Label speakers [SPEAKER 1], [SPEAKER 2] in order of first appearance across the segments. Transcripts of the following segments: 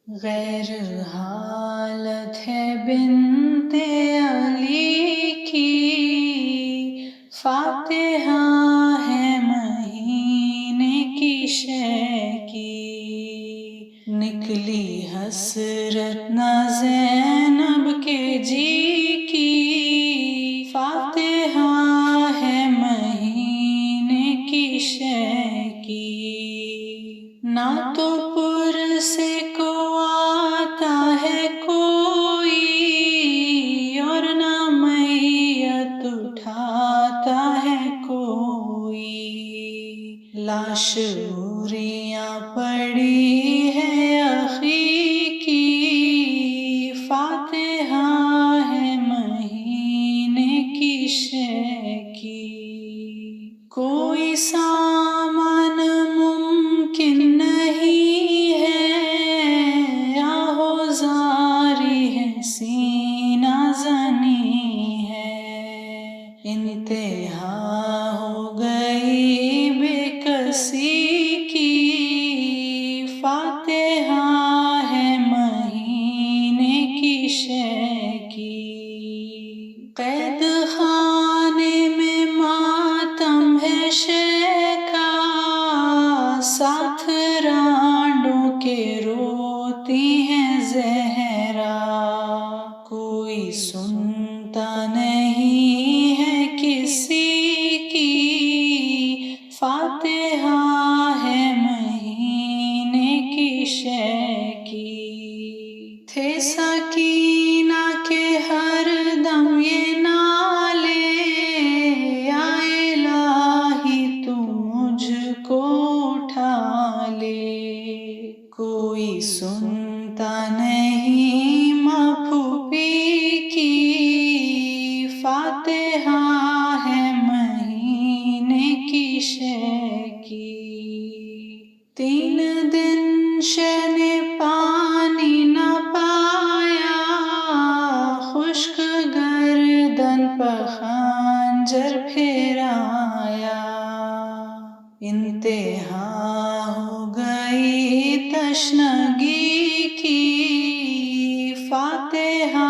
[SPEAKER 1] غیر حالت ہے بنت علی کی، فاتحہ ہے مہینے کی شے کی، نکلی حسرت نہ زینب کے جی کی، فاتحہ ہے مہینے کی شے کی، نہ تو پر سے کو آتا ہے کوئی، اور نہ میت اٹھاتا ہے کوئی، لاش عریاں پڑی ہے اخی کی، فاتحہ ہے مہینے کی شے کی، کوئی سامان ممکن نہیں ہے، آہو زاری ہے سینہ زنی ہے، انتہا ہو گئی بے کسی کی، فاتحہ ہے مہینے کی شے کی، قید خانے میں ماتم ہے شے کا، ساتھ رانڈوں کے روتی ہیں زہرا، کوئی سنتا نہیں ہے کسی کی، فاتحہ ہے مہینے کی شے کی، تھے سکینہ کے ہر دم یہ نالے، یا الہی تو مجھ کو اٹھا لے، کوئی سنتا نہیں ماں پھوپھی کی، فاتحہ ہے مہینے کی شے کی، 3 دن شے نے پانی نہ پایا، خشک گردن پر خنجر پھیرایا، انتہا ہو گئی تشنگی کی، فاتحہ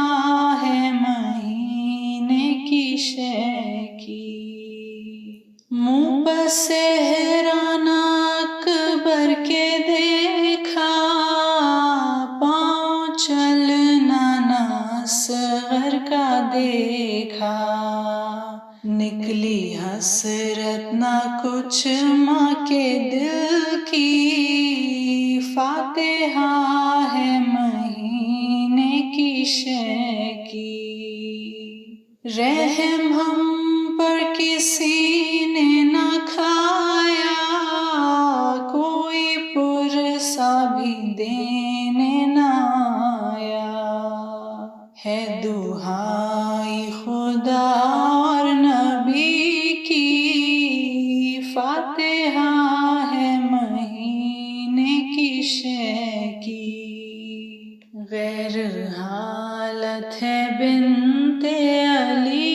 [SPEAKER 1] ہے مہینے کی شے کی، منہ پر صحرا نہ اکبر کے دیکھا، پاؤں چلنا نہ اصغر کا دیکھا، نکلی حسرت نہ کچھ ماں کے دل کی، فاتحہ ہے مہینے کی شے کی، رحم ہم پر کسی نے نہ کھایا، کوئی پرسا بھی دینے نہ آیا، ہے دہائی خدا اور نبی کی، فاتحہ ہے مہینے کی شے کی، غیر حالت ہے بنت علی